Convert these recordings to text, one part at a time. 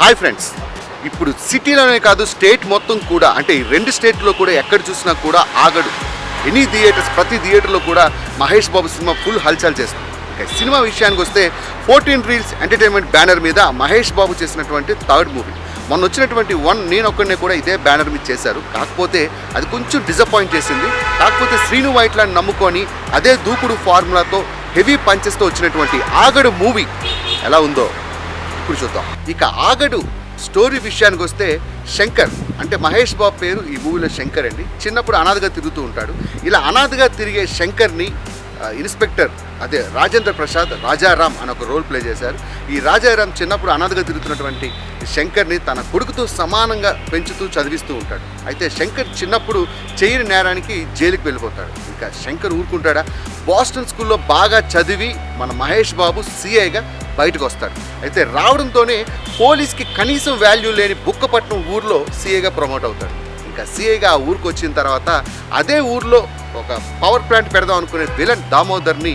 Hi friends, ఇప్పుడు సిటీలోనే కాదు స్టేట్ మొత్తం కూడా, అంటే ఈ రెండు స్టేట్లో కూడా ఎక్కడ చూసినా కూడా ఆగడు. ఎనీ థియేటర్స్, ప్రతి థియేటర్లో కూడా మహేష్ బాబు సినిమా ఫుల్ హల్చల్ చేస్తుంది. ఇక సినిమా విషయానికి వస్తే 14 రీల్స్ ఎంటర్టైన్మెంట్ బ్యానర్ మీద మహేష్ బాబు చేసినటువంటి థర్డ్ మూవీ. మొన్న వచ్చినటువంటి నేను ఒక్కడనే కూడా ఇదే బ్యానర్ మీద చేశారు. కాకపోతే అది కొంచెం డిసప్పాయింట్ చేసింది. కాకపోతే శ్రీను వైట్లను నమ్ముకొని అదే దూకుడు ఫార్ములాతో హెవీ పంచెస్తో వచ్చినటువంటి ఆగడు మూవీ ఎలా ఉందో ఇప్పుడు చూద్దాం. ఇక ఆగడు స్టోరీ విషయానికి వస్తే శంకర్, అంటే మహేష్ బాబు పేరు ఈ మూవీలో శంకర్ అండి. చిన్నప్పుడు అనాథగా తిరుగుతూ ఉంటాడు. ఇలా అనాథగా తిరిగే శంకర్ని ఇన్స్పెక్టర్ అదే రాజేంద్ర ప్రసాద్ రాజారాం అని ఒక రోల్ ప్లే చేశారు. ఈ రాజారాం చిన్నప్పుడు అనాథగా తిరుగుతున్నటువంటి శంకర్ని తన కొడుకుతో సమానంగా పెంచుతూ చదివిస్తూ ఉంటాడు. అయితే శంకర్ చిన్నప్పుడు చేయని నేరానికి జైలుకి వెళ్ళిపోతాడు. ఇంకా శంకర్ ఊరుకుంటాడా? బాస్టన్ స్కూల్లో బాగా చదివి మన మహేష్ బాబు సిఐగా బయటకు వస్తాడు. అయితే రావడంతోనే పోలీస్కి కనీసం వాల్యూ లేని బుక్కపట్నం ఊర్లో సిఐగా ప్రమోట్ అవుతాడు. ఇంకా సిఐగా ఆ ఊరికి వచ్చిన తర్వాత అదే ఊర్లో ఒక పవర్ ప్లాంట్ పెడదాం అనుకునే విలన్ దామోదర్ని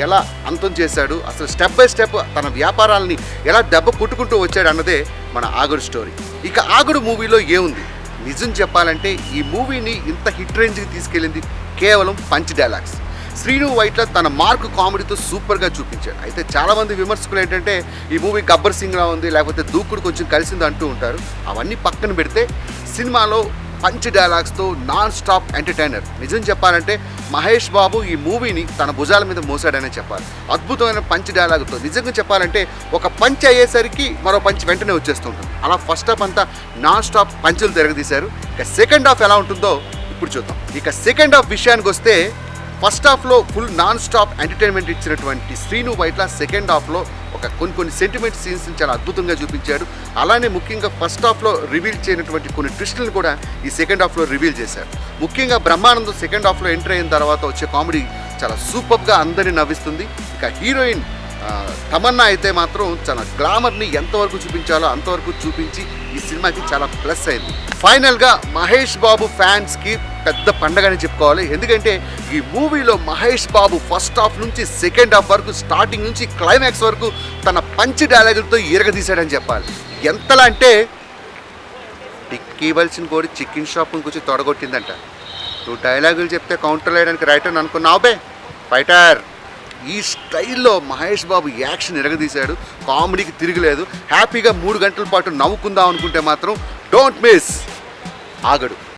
ఎలా అంతం చేశాడు, అసలు స్టెప్ బై స్టెప్ తన వ్యాపారాలని ఎలా దెబ్బ కొట్టుకుంటూ వచ్చాడు అన్నదే మన ఆగడు స్టోరీ. ఇక ఆగడు మూవీలో ఏముంది? నిజం చెప్పాలంటే ఈ మూవీని ఇంత హిట్ రేంజ్కి తీసుకెళ్ళింది కేవలం పంచ్ డైలాగ్స్. శ్రీను వైట్ల తన మార్క్ కామెడీతో సూపర్గా చూపించాడు. అయితే చాలామంది విమర్శకులు ఏంటంటే ఈ మూవీ గబ్బర్ సింగ్లా ఉంది, లేకపోతే దూకుడు కొంచెం కలిసింది అంటూ ఉంటారు. అవన్నీ పక్కన పెడితే సినిమాలో పంచ్ డైలాగ్స్తో నాన్ స్టాప్ ఎంటర్టైనర్. నిజం చెప్పాలంటే మహేష్ బాబు ఈ మూవీని తన భుజాల మీద మోసాడనే చెప్పాలి. అద్భుతమైన పంచ్ డైలాగ్తో, నిజంగా చెప్పాలంటే ఒక పంచ్ అయ్యేసరికి మరో పంచ్ వెంటనే వచ్చేస్తుంటుంది. అలా ఫస్ట్ హాఫ్ అంతా నాన్ స్టాప్ పంచులు తిరగదీశారు. ఇక సెకండ్ హాఫ్ ఎలా ఉంటుందో ఇప్పుడు చూద్దాం. ఇక సెకండ్ హాఫ్ విషయానికి వస్తే ఫస్ట్ హాఫ్లో ఫుల్ నాన్ స్టాప్ ఎంటర్టైన్మెంట్ ఇచ్చినటువంటి శ్రీను వైట్ల సెకండ్ హాఫ్లో ఒక కొన్ని సెంటిమెంట్ సీన్స్ని చాలా అద్భుతంగా చూపించాడు. అలానే ముఖ్యంగా ఫస్ట్ హాఫ్లో రివీల్ చేయనటువంటి కొన్ని ట్విస్టులను కూడా ఈ సెకండ్ హాఫ్లో రివీల్ చేశారు. ముఖ్యంగా బ్రహ్మానందం సెకండ్ హాఫ్లో ఎంటర్ అయిన తర్వాత వచ్చే కామెడీ చాలా సూపర్గా అందరినీ నవ్విస్తుంది. ఇక హీరోయిన్ తమన్నా అయితే మాత్రం చాలా గ్లామర్ని ఎంతవరకు చూపించాలో అంతవరకు చూపించి ఈ సినిమాకి చాలా ప్లస్ అయింది. ఫైనల్గా మహేష్ బాబు ఫ్యాన్స్కి పెద్ద పండగని చెప్పుకోవాలి. ఎందుకంటే ఈ మూవీలో మహేష్ బాబు ఫస్ట్ హాఫ్ నుంచి సెకండ్ హాఫ్ వరకు, స్టార్టింగ్ నుంచి క్లైమాక్స్ వరకు తన పంచ్ డైలాగులతో ఇరగదీశాడని చెప్పాలి. ఎంతలా అంటే టిక్కీ ఇవ్వాల్సిన కోడి చికెన్ షాప్ని కూర్చొని తొడగొట్టిందంట. నువ్వు డైలాగులు చెప్తే కౌంటర్ వేయడానికి రైట్ అని అనుకున్నావు బే ఫైటర్. ఈ స్టైల్లో మహేష్ బాబు యాక్షన్ ఇరగదీశాడు. కామెడీకి తిరగలేదు. హ్యాపీగా 3 గంటల పాటు నవ్వుకుందాం అనుకుంటే మాత్రం డోంట్ మిస్ ఆగడు.